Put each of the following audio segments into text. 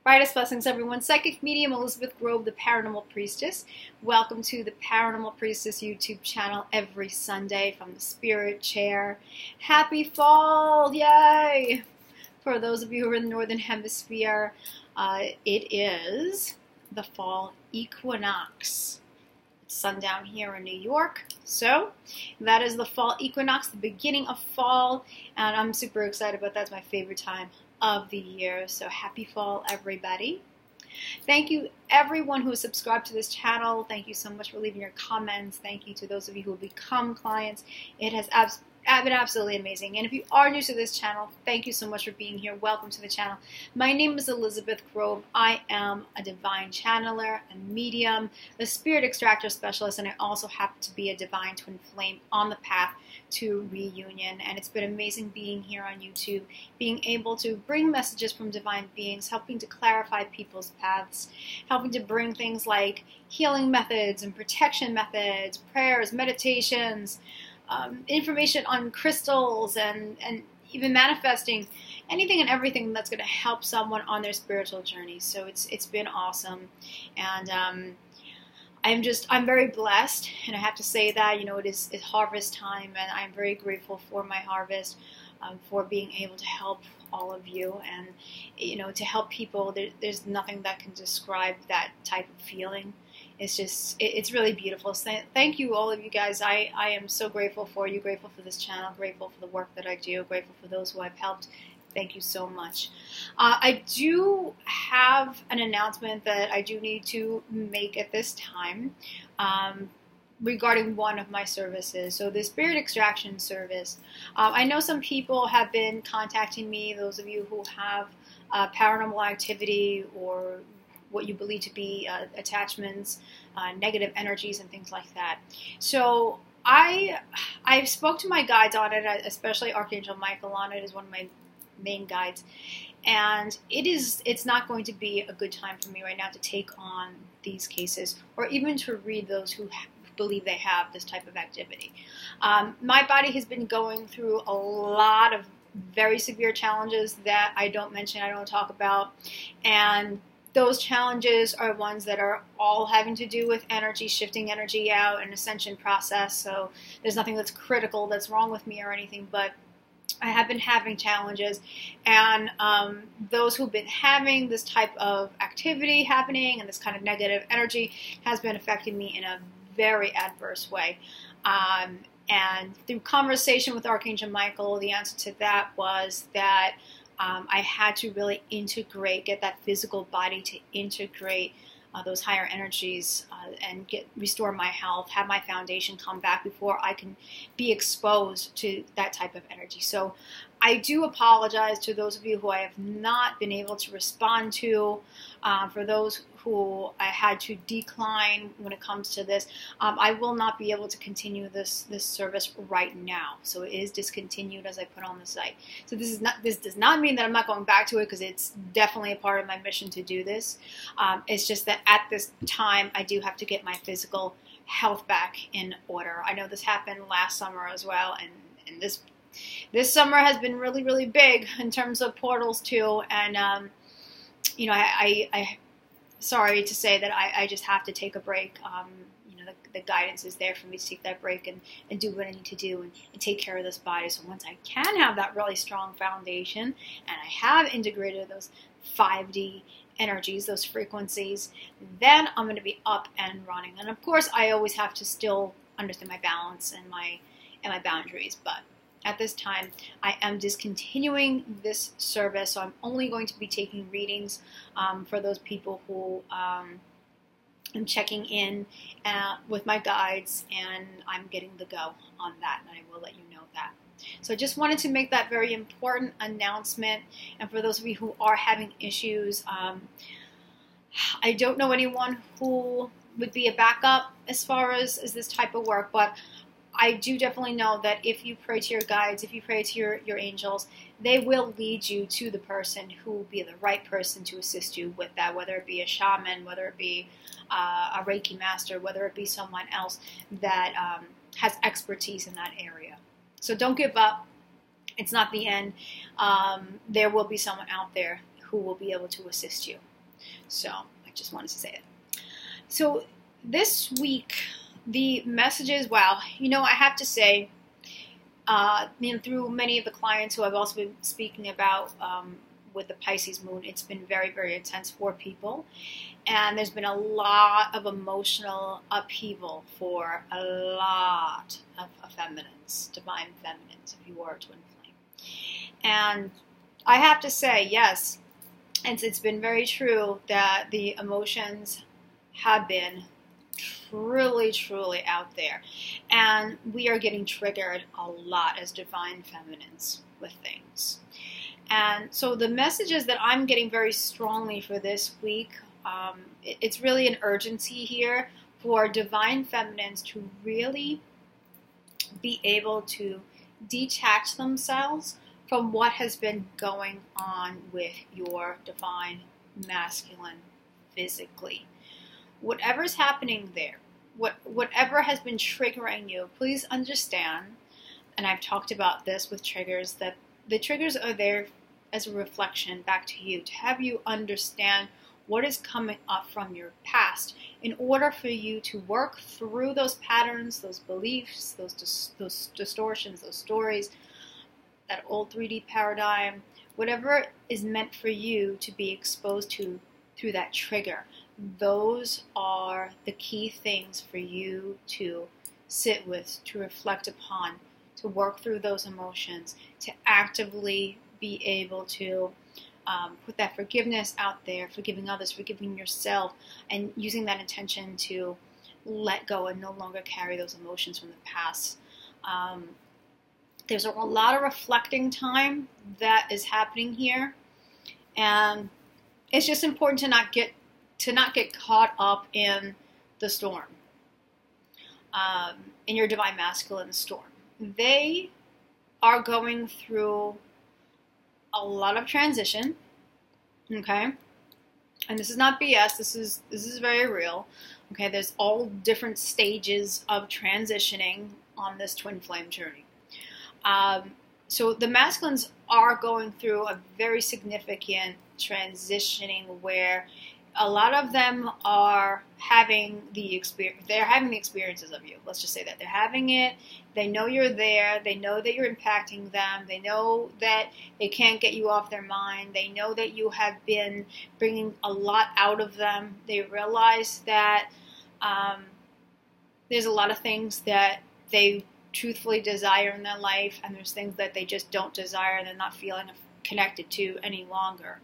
Brightest blessings, everyone. Psychic medium Elizabeth Grove, the Paranormal Priestess. Welcome to the Paranormal Priestess YouTube channel every Sunday from the Spirit Chair. Happy fall! Yay! For those of you who are in the Northern Hemisphere, it is the fall equinox. It's sundown here in New York. So that is the fall equinox, the beginning of fall, and I'm super excited about that. It's my favorite time of the year. So happy fall, everybody. Thank you everyone who has subscribed to this channel. Thank you so much for leaving your comments. Thank you to those of you who have become clients. It has been absolutely amazing. And if you are new to this channel, thank you so much for being here. Welcome to the channel. My name is Elizabeth Grove. I am a divine channeler, a medium, a spirit extractor specialist, and I also happen to be a divine twin flame on the path to reunion. And it's been amazing being here on YouTube, being able to bring messages from divine beings, helping to clarify people's paths, helping to bring things like healing methods and protection methods, prayers, meditations, information on crystals, and even manifesting, anything and everything that's going to help someone on their spiritual journey. So it's been awesome, and I'm very blessed, and I have to say that, it's harvest time, and I'm very grateful for my harvest, for being able to help all of you, and to help people. There's nothing that can describe that type of feeling. It's really beautiful. So thank you, all of you guys. I am so grateful for you, grateful for this channel, grateful for the work that I do, grateful for those who I've helped. Thank you so much. I do have an announcement that I do need to make at this time regarding one of my services. So the Spirit Extraction Service. I know some people have been contacting me, those of you who have paranormal activity or what you believe to be attachments, negative energies, and things like that. So I spoke to my guides on it, especially Archangel Michael on it, is one of my main guides, and it's not going to be a good time for me right now to take on these cases, or even to read those who believe they have this type of activity. My body has been going through a lot of very severe challenges that I don't mention, I don't talk about, and those challenges are ones that are all having to do with energy, shifting energy out, an ascension process. So there's nothing that's critical that's wrong with me or anything, but I have been having challenges, and those who've been having this type of activity happening and this kind of negative energy has been affecting me in a very adverse way. And through conversation with Archangel Michael, the answer to that was that I had to really get that physical body to integrate those higher energies and restore my health, have my foundation come back before I can be exposed to that type of energy. So I do apologize to those of you who I have not been able to respond to. For those who I had to decline when it comes to this, I will not be able to continue this service right now. So it is discontinued as I put on the site. So this does not mean that I'm not going back to it, because it's definitely a part of my mission to do this. It's just that at this time I do have to get my physical health back in order. I know this happened last summer as well, and this summer has been really, really big in terms of portals too, and I sorry to say that I just have to take a break. The guidance is there for me to take that break and do what I need to do and take care of this body. So once I can have that really strong foundation, and I have integrated those 5D energies, those frequencies, then I'm going to be up and running. And of course, I always have to still understand my balance and my boundaries, but at this time, I am discontinuing this service, so I'm only going to be taking readings for those people who I'm checking in with my guides, and I'm getting the go on that, and I will let you know that. So I just wanted to make that very important announcement, and for those of you who are having issues, I don't know anyone who would be a backup as far as this type of work, but I do definitely know that if you pray to your guides, if you pray to your angels, they will lead you to the person who will be the right person to assist you with that, whether it be a shaman, whether it be a Reiki master, whether it be someone else that has expertise in that area. So don't give up. It's not the end. There will be someone out there who will be able to assist you. So I just wanted to say it. So this week, the messages, wow, I have to say, through many of the clients who I've also been speaking about with the Pisces moon, it's been very, very intense for people. And there's been a lot of emotional upheaval for a lot of feminines, divine feminines, if you are a twin flame. And I have to say, yes, and it's been very true that the emotions have been truly, truly out there. And we are getting triggered a lot as divine feminines with things. And so the messages that I'm getting very strongly for this week, it's really an urgency here for divine feminines to really be able to detach themselves from what has been going on with your divine masculine physically. Whatever's happening there, whatever has been triggering you, please understand, and I've talked about this with triggers, that the triggers are there as a reflection back to you, to have you understand what is coming up from your past in order for you to work through those patterns, those beliefs, those distortions, those stories, that old 3D paradigm, whatever is meant for you to be exposed to through that trigger. Those are the key things for you to sit with, to reflect upon, to work through those emotions, to actively be able to put that forgiveness out there, forgiving others, forgiving yourself, and using that intention to let go and no longer carry those emotions from the past. There's a lot of reflecting time that is happening here, and it's just important to not get caught up in the storm, in your divine masculine storm. They are going through a lot of transition, okay? And this is not BS. This is very real. Okay, there's all different stages of transitioning on this twin flame journey. So the masculines are going through a very significant transitioning where a lot of them are having the experience. They're having the experiences of you. Let's just say that they're having it. They know you're there. They know that you're impacting them. They know that they can't get you off their mind. They know that you have been bringing a lot out of them. They realize that there's a lot of things that they truthfully desire in their life, and there's things that they just don't desire and they're not feeling connected to any longer.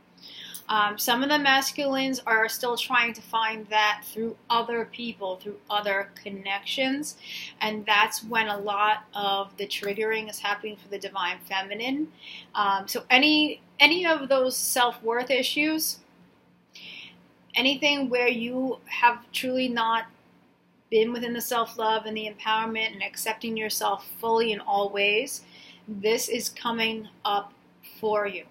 Some of the masculines are still trying to find that through other people, through other connections, and that's when a lot of the triggering is happening for the divine feminine. So any of those self-worth issues, anything where you have truly not been within the self-love and the empowerment and accepting yourself fully in all ways, this is coming up for you.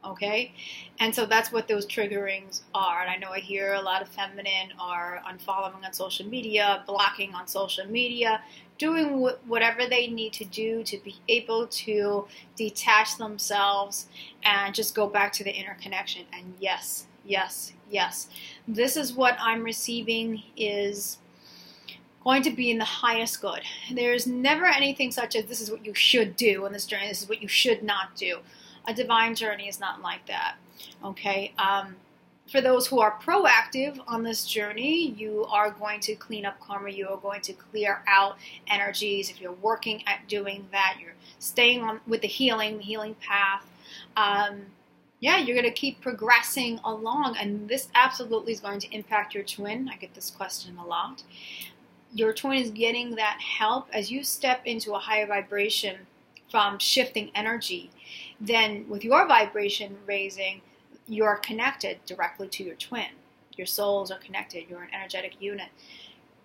Okay? And so that's what those triggerings are. And I know I hear a lot of feminine are unfollowing on social media, blocking on social media, doing whatever they need to do to be able to detach themselves and just go back to the inner connection. And yes, yes, yes. This is what I'm receiving is going to be in the highest good. There's never anything such as this is what you should do on this journey, this is what you should not do. A divine journey is not like that, okay? For those who are proactive on this journey, you are going to clean up karma, you are going to clear out energies. If you're working at doing that, you're staying on with the healing path, yeah, you're going to keep progressing along, and this absolutely is going to impact your twin. I get this question a lot. Your twin is getting that help as you step into a higher vibration from shifting energy. Then with your vibration raising, you're connected directly to your twin. Your souls are connected. You're an energetic unit.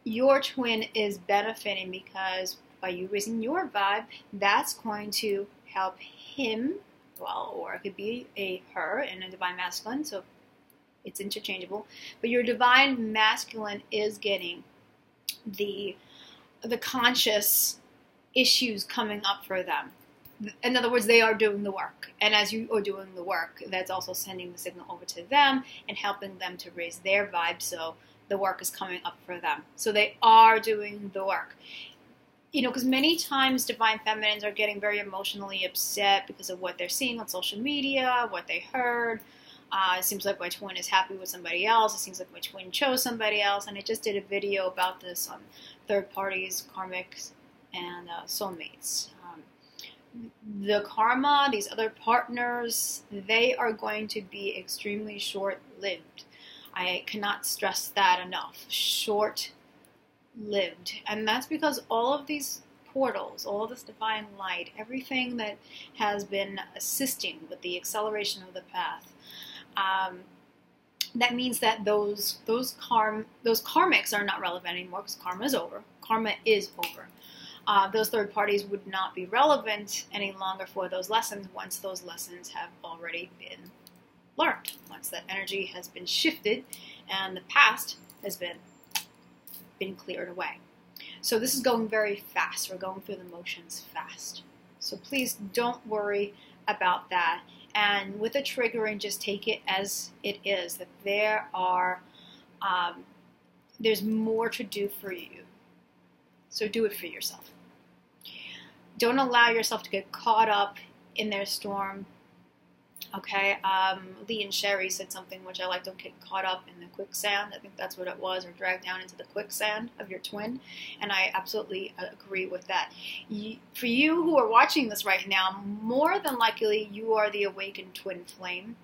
Your twin is benefiting because by you raising your vibe, that's going to help him, well, or it could be a her in a divine masculine, so it's interchangeable. But your divine masculine is getting the conscious issues coming up for them. in other words, they are doing the work. And as you are doing the work, that's also sending the signal over to them and helping them to raise their vibe, so the work is coming up for them. So they are doing the work. Because many times divine feminines are getting very emotionally upset because of what they're seeing on social media, what they heard. It seems like my twin is happy with somebody else. It seems like my twin chose somebody else. And I just did a video about this on third parties, karmics, and soulmates. The karma, these other partners, they are going to be extremely short-lived. I cannot stress that enough. Short-lived. And that's because all of these portals, all this divine light, everything that has been assisting with the acceleration of the path, that means that those karmics are not relevant anymore, because karma is over. Karma is over. Those third parties would not be relevant any longer for those lessons once those lessons have already been learned. Once that energy has been shifted and the past has been cleared away. So this is going very fast. We're going through the motions fast. So please don't worry about that. And with the triggering, just take it as it is, that there's more to do for you. So do it for yourself. Don't allow yourself to get caught up in their storm. Okay, Lee and Sherry said something which I like: don't get caught up in the quicksand. I think that's what it was, or dragged down into the quicksand of your twin. And I absolutely agree with that. For you who are watching this right now, more than likely you are the awakened twin flame.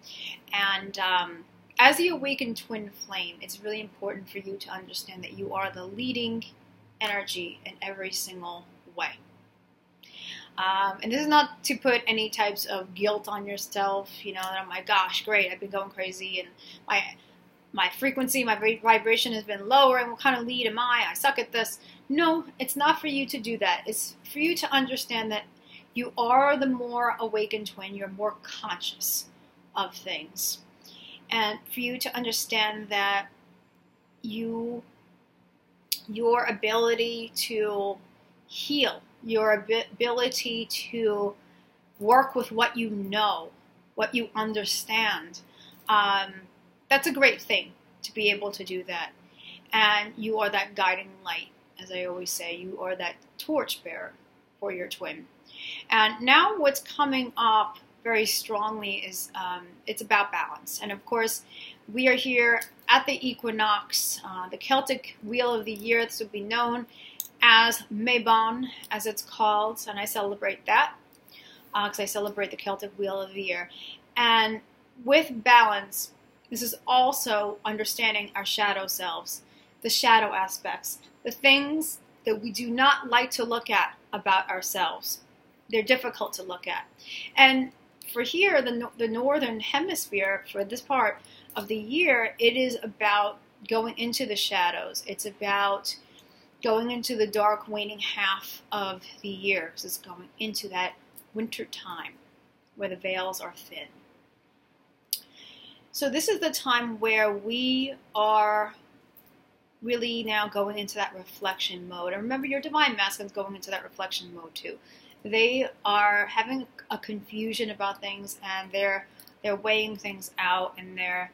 And as the awakened twin flame, it's really important for you to understand that you are the leading energy in every single way. And this is not to put any types of guilt on yourself, that, oh my gosh, great, I've been going crazy, and my frequency, my vibration has been lower, and what kind of lead am I? I suck at this. No, it's not for you to do that. It's for you to understand that you are the more awakened twin. You're more conscious of things. And for you to understand that your ability to heal, your ability to work with what you know, what you understand, that's a great thing, to be able to do that. And you are that guiding light, as I always say. You are that torch bearer for your twin. And now what's coming up very strongly is it's about balance. And of course, we are here at the equinox, the Celtic Wheel of the Year. This would be known as Mabon, as it's called, and I celebrate that because I celebrate the Celtic Wheel of the Year. And with balance, this is also understanding our shadow selves, the shadow aspects, the things that we do not like to look at about ourselves. They're difficult to look at. And for here, the northern hemisphere, for this part of the year, it is about going into the shadows. It's about going into the dark waning half of the year. So it's going into that winter time where the veils are thin. So this is the time where we are really now going into that reflection mode. And remember, your divine masculine is going into that reflection mode too. They are having a confusion about things, and they're weighing things out, and they're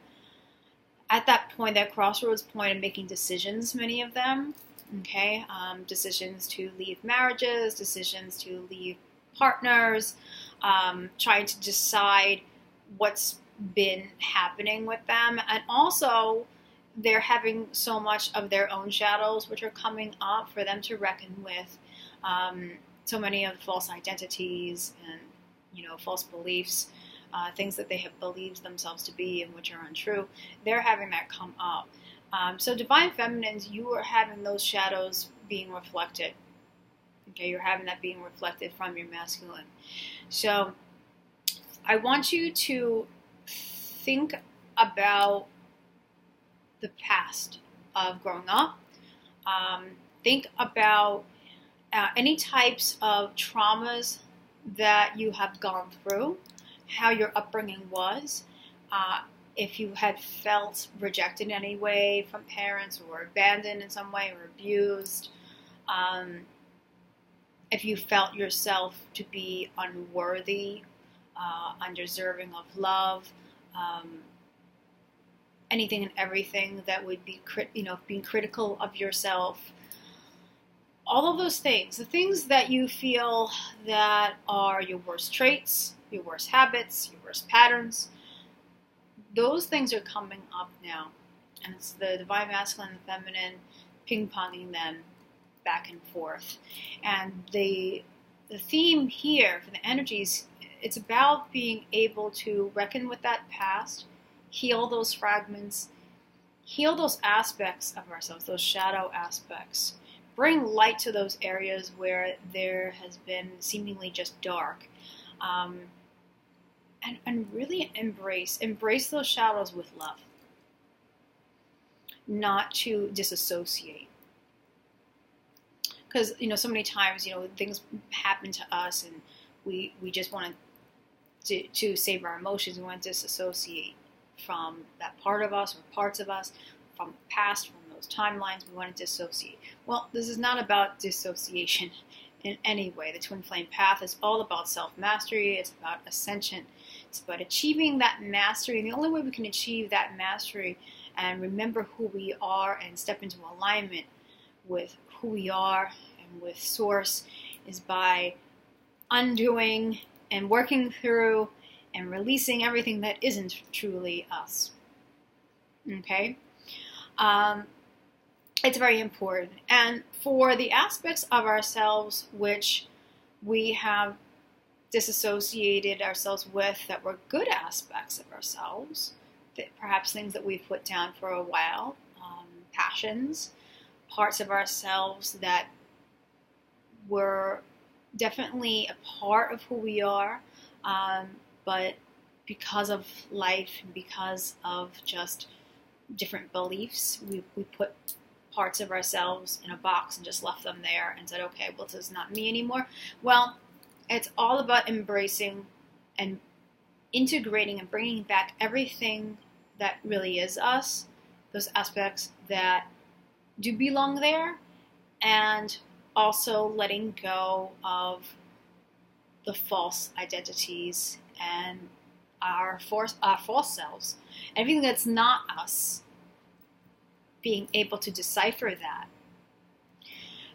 at that point, that crossroads point, of making decisions, many of them. Okay, decisions to leave marriages, decisions to leave partners, trying to decide what's been happening with them. And also, they're having so much of their own shadows which are coming up for them to reckon with. So many of false identities and, false beliefs, things that they have believed themselves to be and which are untrue. They're having that come up. So divine feminines, you are having those shadows being reflected. Okay, you're having that being reflected from your masculine. So I want you to think about the past of growing up. Think about any types of traumas that you have gone through, how your upbringing was. If you had felt rejected in any way from parents, or abandoned in some way, or abused, if you felt yourself to be unworthy, undeserving of love, anything and everything that would be, being critical of yourself, all of those things, the things that you feel that are your worst traits, your worst habits, your worst patterns, those things are coming up now. And it's the divine masculine and feminine ping-ponging them back and forth. And the theme here for the energies, it's about being able to reckon with that past, heal those fragments, heal those aspects of ourselves, those shadow aspects. Bring light to those areas where there has been seemingly just dark. And really embrace those shadows with love. Not to disassociate. Because, so many times, things happen to us and we just want to save our emotions. We want to disassociate from that part of us or parts of us, from the past, from those timelines. We want to dissociate. Well, this is not about dissociation in any way. The Twin Flame Path is all about self-mastery. It's about ascension. It's about achieving that mastery. And the only way we can achieve that mastery and remember who we are and step into alignment with who we are and with Source is by undoing and working through and releasing everything that isn't truly us. Okay? It's very important. And for the aspects of ourselves which we have disassociated ourselves with that were good aspects of ourselves, that perhaps things that we've put down for a while, passions, parts of ourselves that were definitely a part of who we are, but because of life and because of just different beliefs, we put parts of ourselves in a box and just left them there and said, okay, well, this is not me anymore. Well, it's all about embracing and integrating and bringing back everything that really is us, those aspects that do belong there, and also letting go of the false identities and our false selves. Everything that's not us, being able to decipher that.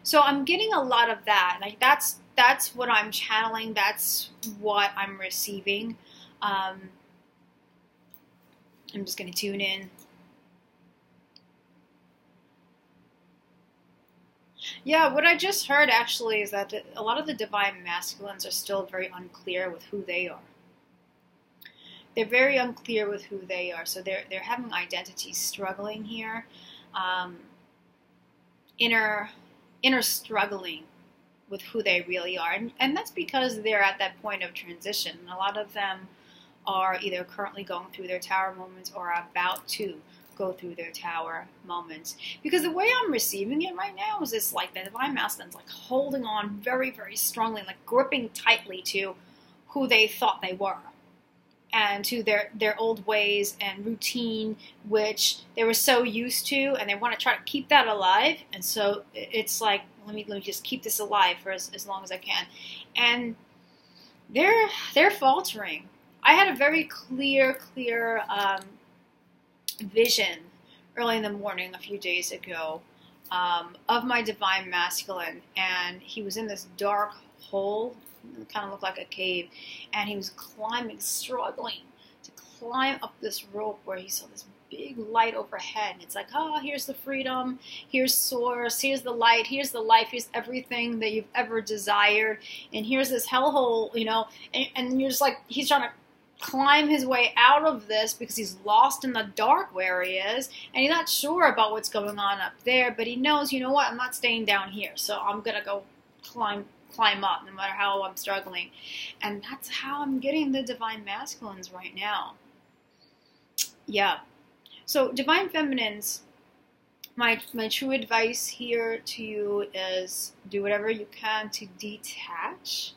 So I'm getting a lot of that. Like that's what I'm channeling. That's what I'm receiving. I'm just going to tune in. Yeah, what I just heard actually is that a lot of the divine masculines are still very unclear with who they are. They're very unclear with who they are, so they're having identity struggling here, inner struggling with who they really are, and that's because they're at that point of transition. A lot of them are either currently going through their tower moments or are about to go through their tower moments. Because the way I'm receiving it right now is it's like the divine masculines like holding on very, very strongly, like gripping tightly to who they thought they were and to their old ways and routine, which they were so used to, and they want to try to keep that alive. And so it's like, let me just keep this alive for as long as I can. And they're faltering. I had a very clear vision early in the morning a few days ago of my divine masculine, and he was in this dark hole. It kind of looked like a cave, and he was climbing, struggling to climb up this rope where he saw this big light overhead. And it's like, oh, here's the freedom, here's Source, here's the light, here's the life, here's everything that you've ever desired, and here's this hellhole, and you're just like, he's trying to climb his way out of this because he's lost in the dark where he is, and he's not sure about what's going on up there, but he knows, you know what, I'm not staying down here, so I'm gonna go climb up no matter how I'm struggling. And that's how I'm getting the divine masculines right now. Yeah. So divine feminines, my true advice here to you is do whatever you can to detach.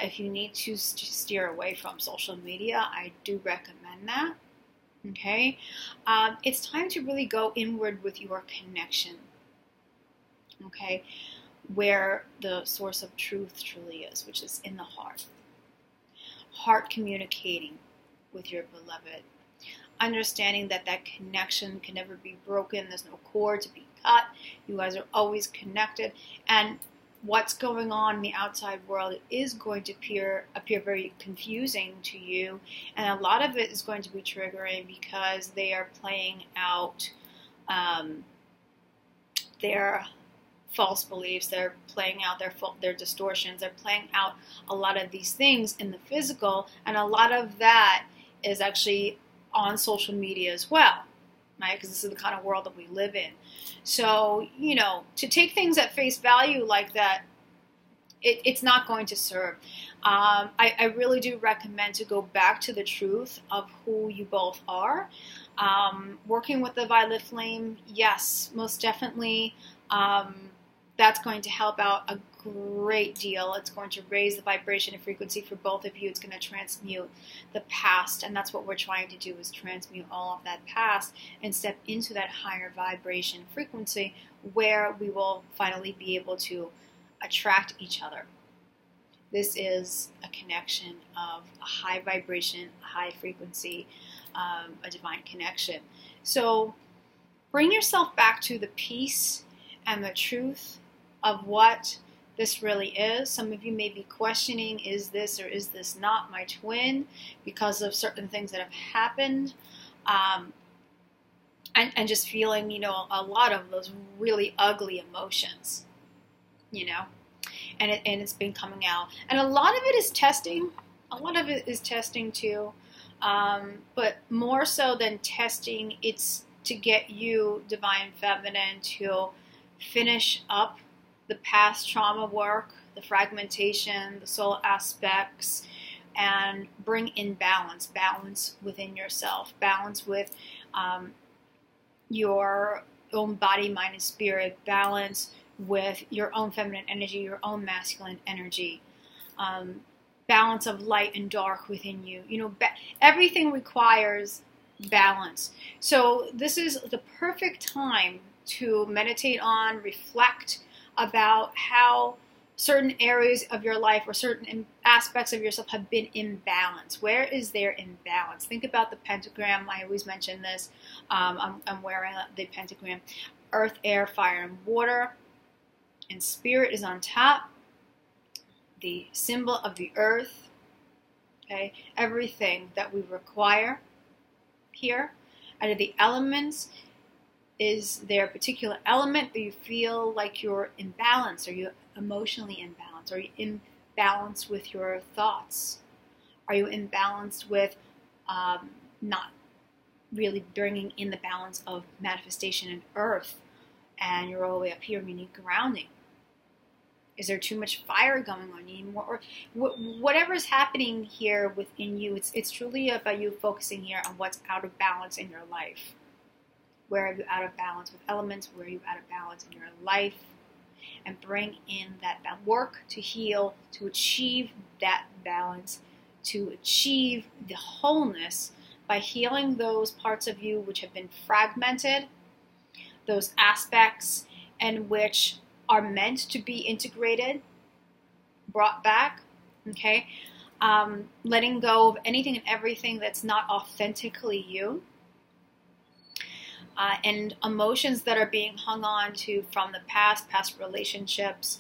If you need to steer away from social media, I do recommend that. Okay? It's time to really go inward with your connection. Okay? where the source of truth truly is, which is in the heart. Heart communicating with your beloved. Understanding that that connection can never be broken. There's no cord to be cut. You guys are always connected. And what's going on in the outside world is going to appear very confusing to you. And a lot of it is going to be triggering because they are playing out their false beliefs. They're playing out their distortions. They're playing out a lot of these things in the physical. And a lot of that is actually on social media as well, right? Because this is the kind of world that we live in. So, you know, to take things at face value like that, it's not going to serve. I really do recommend to go back to the truth of who you both are. Working with the violet flame, yes, most definitely. That's going to help out a great deal. It's going to raise the vibration and frequency for both of you. It's going to transmute the past, and that's what we're trying to do, is transmute all of that past and step into that higher vibration frequency where we will finally be able to attract each other. This is a connection of a high vibration, a high frequency, a divine connection. So bring yourself back to the peace and the truth of what this really is. Some of you may be questioning, is this or is this not my twin, because of certain things that have happened, and just feeling, you know, a lot of those really ugly emotions, you know, and it's been coming out. And a lot of it is testing. A lot of it is testing too, but more so than testing, it's to get you, Divine Feminine, to finish up the past trauma work, the fragmentation, the soul aspects, and bring in balance within yourself, balance with your own body, mind, and spirit, balance with your own feminine energy, your own masculine energy, balance of light and dark within you. You know, everything requires balance. So this is the perfect time to meditate on, reflect about how certain areas of your life or certain aspects of yourself have been imbalanced. Where is there imbalance? Think about the pentagram. I always mention this. I'm wearing the pentagram. Earth, air, fire, and water. And spirit is on top. The symbol of the earth. Okay, everything that we require here. Out of the elements, is there a particular element that you feel like you're imbalanced? Are you emotionally imbalanced? Are you imbalanced with your thoughts? Are you imbalanced with not really bringing in the balance of manifestation and earth, and you're all the way up here, meaning grounding? Is there too much fire going on? You need more, or whatever's happening here within you, it's truly about you focusing here on what's out of balance in your life. Where are you out of balance with elements? Where are you out of balance in your life? And bring in that work to heal, to achieve that balance, to achieve the wholeness by healing those parts of you which have been fragmented, those aspects and which are meant to be integrated, brought back, okay? Letting go of anything and everything that's not authentically you. And emotions that are being hung on to from the past relationships,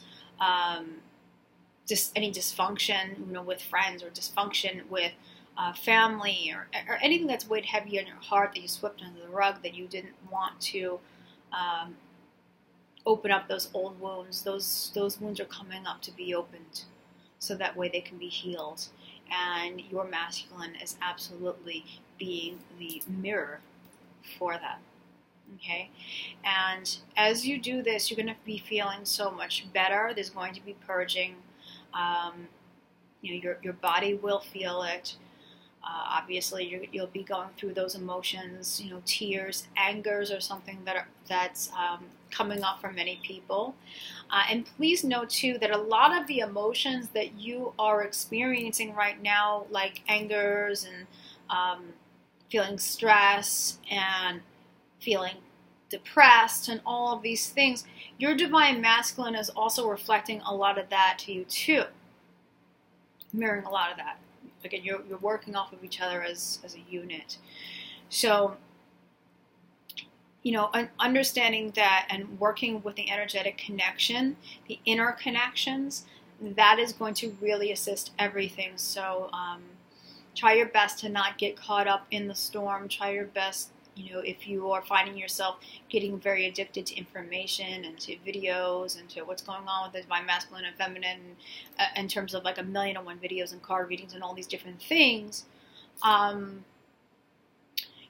just any dysfunction, you know, with friends, or dysfunction with family, or anything that's weighed heavy on your heart that you swept under the rug, that you didn't want to open up those old wounds. Those wounds are coming up to be opened, so that way they can be healed. And your masculine is absolutely being the mirror for that. Okay, and as you do this, you're going to be feeling so much better. There's going to be purging. You know, your body will feel it. Obviously, you'll be going through those emotions. You know, tears, angers, or something that's coming up for many people. And please note too that a lot of the emotions that you are experiencing right now, like angers and feeling stress and feeling depressed and all of these things, your divine masculine is also reflecting a lot of that to you too, mirroring a lot of that. Again, you're working off of each other as a unit. So, understanding that and working with the energetic connection, the inner connections, that is going to really assist everything. So try your best to not get caught up in the storm. Try your best, if you are finding yourself getting very addicted to information and to videos and to what's going on with the divine masculine and feminine in terms of like 1,000,001 videos and card readings and all these different things,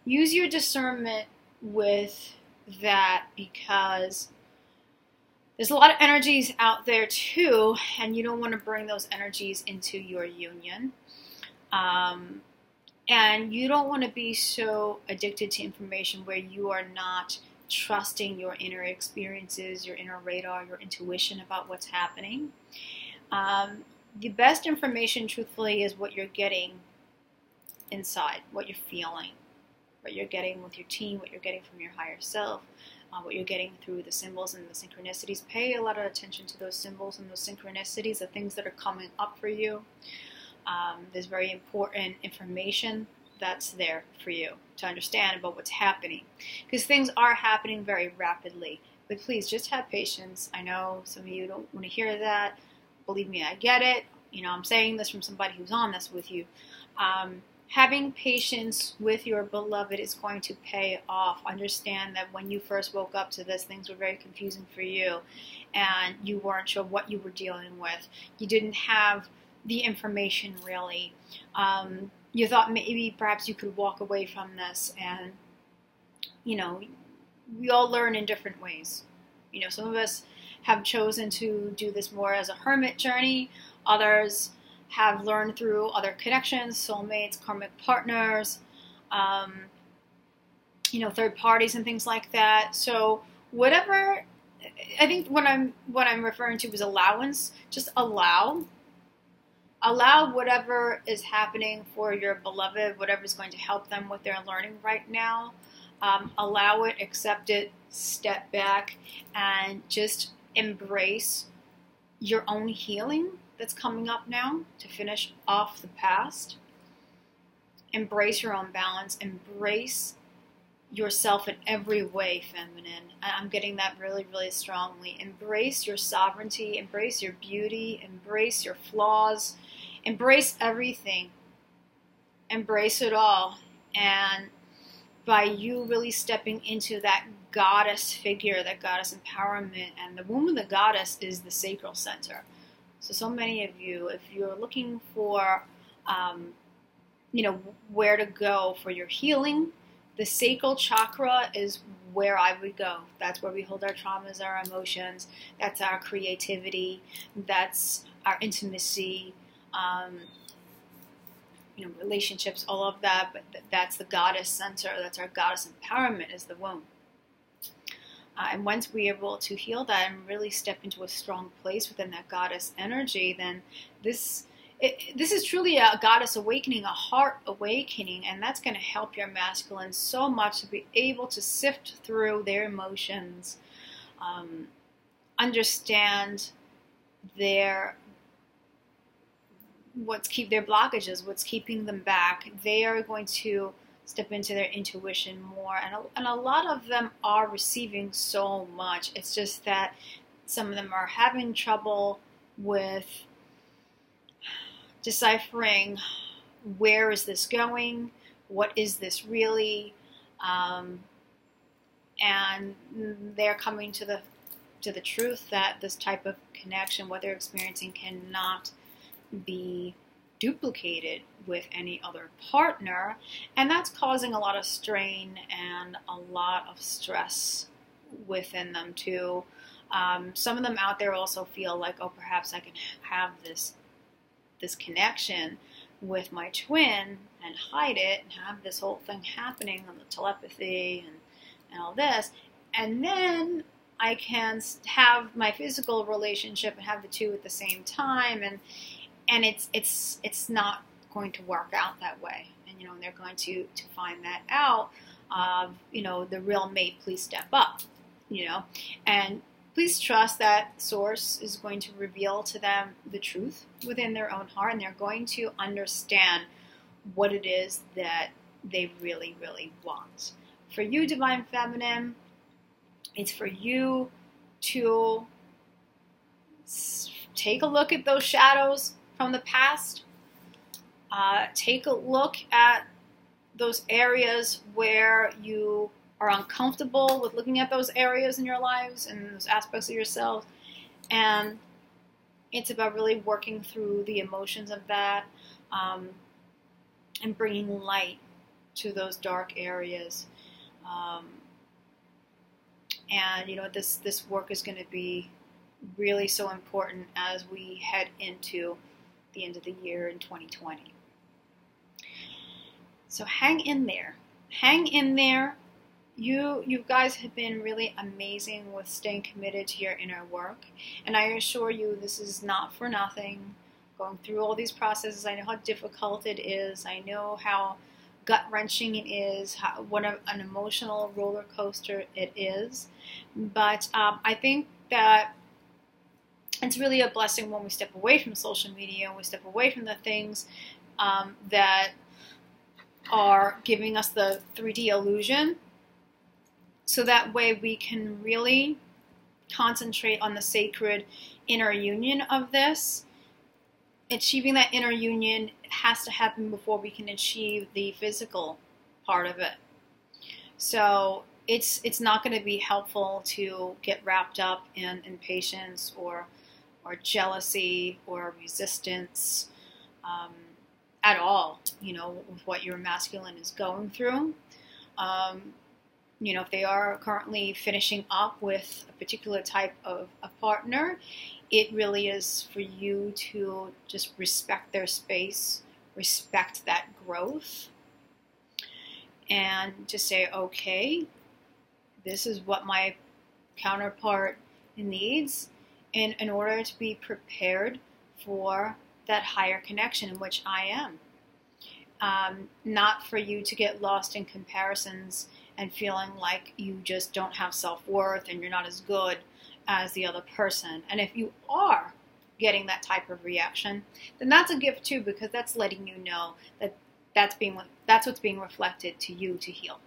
use your discernment with that, because there's a lot of energies out there too, and you don't want to bring those energies into your union. And you don't want to be so addicted to information where you are not trusting your inner experiences, your inner radar, your intuition about what's happening. The best information, truthfully, is what you're getting inside, what you're feeling, what you're getting with your team, what you're getting from your higher self, what you're getting through the symbols and the synchronicities. Pay a lot of attention to those symbols and those synchronicities, the things that are coming up for you. There's very important information that's there for you to understand about what's happening, because things are happening very rapidly. But please just have patience. I know some of you don't want to hear that. Believe me, I get it. I'm saying this from somebody who's on this with you. Having patience with your beloved is going to pay off. Understand that when you first woke up to this, things were very confusing for you, and you weren't sure what you were dealing with. You didn't have the information really. You thought maybe perhaps you could walk away from this, and we all learn in different ways. Some of us have chosen to do this more as a hermit journey. Others have learned through other connections, soulmates, karmic partners, third parties and things like that. So whatever, I think what I'm referring to is allowance. Just allow whatever is happening for your beloved, whatever's going to help them with their learning right now. Allow it, accept it, step back, and just embrace your own healing that's coming up now to finish off the past. Embrace your own balance. Embrace yourself in every way, feminine. I'm getting that really, really strongly. Embrace your sovereignty. Embrace your beauty. Embrace your flaws. Embrace everything. Embrace it all. And by you really stepping into that goddess figure, that goddess empowerment, and the womb of the goddess is the sacral center. So many of you, if you're looking for, where to go for your healing, the sacral chakra is where I would go. That's where we hold our traumas, our emotions. That's our creativity. That's our intimacy, relationships, all of that. But that's the goddess center. That's our goddess empowerment, is the womb. And once we're able to heal that and really step into a strong place within that goddess energy, then this is truly a goddess awakening, a heart awakening, and that's going to help your masculine so much to be able to sift through their emotions, understand their blockages, what's keeping them back. They are going to step into their intuition more, and a lot of them are receiving so much. It's just that some of them are having trouble with deciphering, where is this going, what is this really, and they're coming to the truth that this type of connection, what they're experiencing, cannot be duplicated with any other partner, and that's causing a lot of strain and a lot of stress within them too. Some of them out there also feel like, oh, perhaps I can have this connection with my twin and hide it and have this whole thing happening on the telepathy and all this, and then I can have my physical relationship and have the two at the same time, and it's not going to work out that way, and they're going to find that out. of, the real mate, please step up, and please trust that Source is going to reveal to them the truth within their own heart, and they're going to understand what it is that they really, really want. For you, Divine Feminine, it's for you to take a look at those shadows from the past. Take a look at those areas where you are uncomfortable with looking at those areas in your lives and those aspects of yourself. And it's about really working through the emotions of that, and bringing light to those dark areas. And this work is going to be really so important as we head into the end of the year in 2020. So hang in there. Hang in there. You guys have been really amazing with staying committed to your inner work. And I assure you, this is not for nothing. Going through all these processes, I know how difficult it is. I know how gut-wrenching it is, what an emotional roller coaster it is. But I think that it's really a blessing when we step away from social media and we step away from the things that are giving us the 3D illusion, so that way we can really concentrate on the sacred inner union of this. Achieving that inner union has to happen before we can achieve the physical part of it. So it's not going to be helpful to get wrapped up in impatience or jealousy or resistance at all, with what your masculine is going through. If they are currently finishing up with a particular type of a partner, it really is for you to just respect their space, respect that growth, and just say, okay, this is what my counterpart needs in order to be prepared for that higher connection in which I am. Not for you to get lost in comparisons and feeling like you just don't have self-worth and you're not as good as the other person. And if you are getting that type of reaction, then that's a gift too, because that's letting you know that that's what's being reflected to you to heal.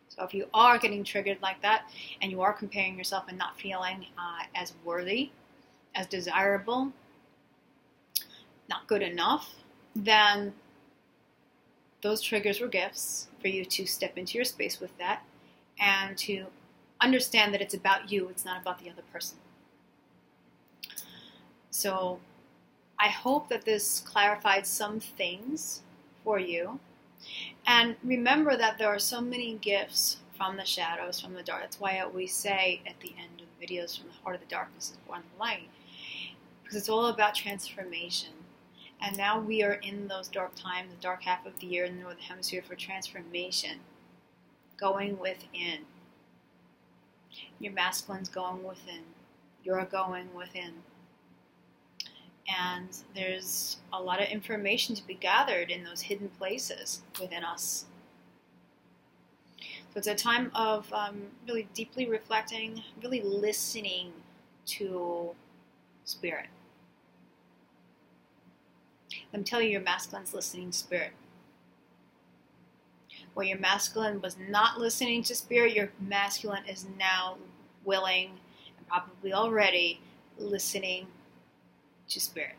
So if you are getting triggered like that and you are comparing yourself and not feeling as worthy, as desirable, not good enough, then those triggers were gifts for you to step into your space with that and to understand that it's about you, it's not about the other person. So I hope that this clarified some things for you. And remember that there are so many gifts from the shadows, from the dark. That's why I always say at the end of the videos, from the heart of the darkness is born the light. Because it's all about transformation. And now we are in those dark times, the dark half of the year in the Northern Hemisphere, for transformation. Going within. Your masculine's going within. You're going within. And there's a lot of information to be gathered in those hidden places within us. So it's a time of really deeply reflecting, really listening to spirit. Let me tell you, your masculine's listening to spirit. Where your masculine was not listening to spirit, your masculine is now willing and probably already listening to spirit,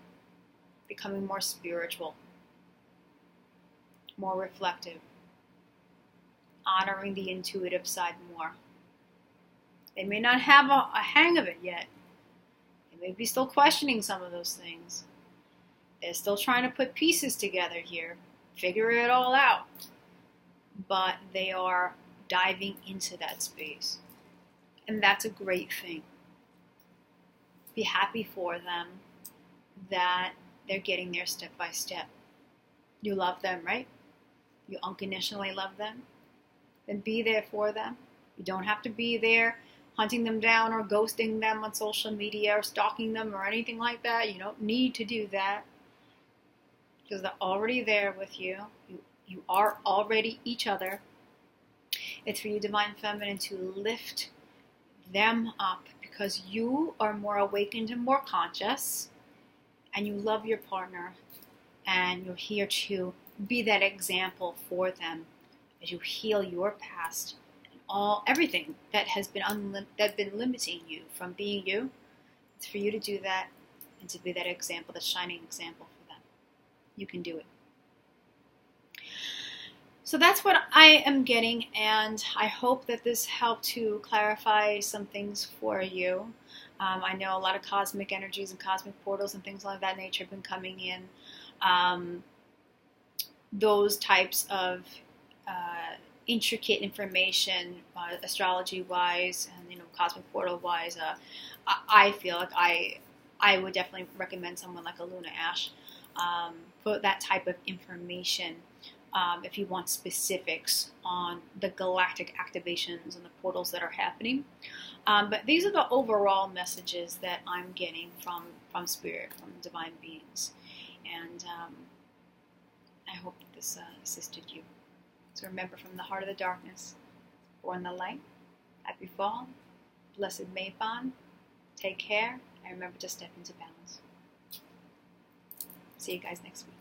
becoming more spiritual, more reflective, honoring the intuitive side more. They may not have a hang of it yet. They may be still questioning some of those things. They're still trying to put pieces together here, figure it all out. But they are diving into that space. And that's a great thing. Be happy for them that they're getting there step by step. You love them, right? You unconditionally love them. Then be there for them. You don't have to be there hunting them down or ghosting them on social media or stalking them or anything like that. You don't need to do that. Because they're already there with you. You are already each other. It's for you, Divine Feminine, to lift them up because you are more awakened and more conscious, and you love your partner, and you're here to be that example for them as you heal your past and everything that has been limiting you from being you. It's for you to do that and to be that example, the shining example for them. You can do it. So that's what I am getting, and I hope that this helped to clarify some things for you. I know a lot of cosmic energies and cosmic portals and things like that nature have been coming in. Those types of intricate information, astrology-wise and cosmic portal-wise, I feel like I would definitely recommend someone like a Luna Ash for that type of information. If you want specifics on the galactic activations and the portals that are happening. But these are the overall messages that I'm getting from Spirit, from divine beings. And I hope that this assisted you. So remember, from the heart of the darkness, born the light. Happy fall. Blessed Mayfan. Take care. And remember to step into balance. See you guys next week.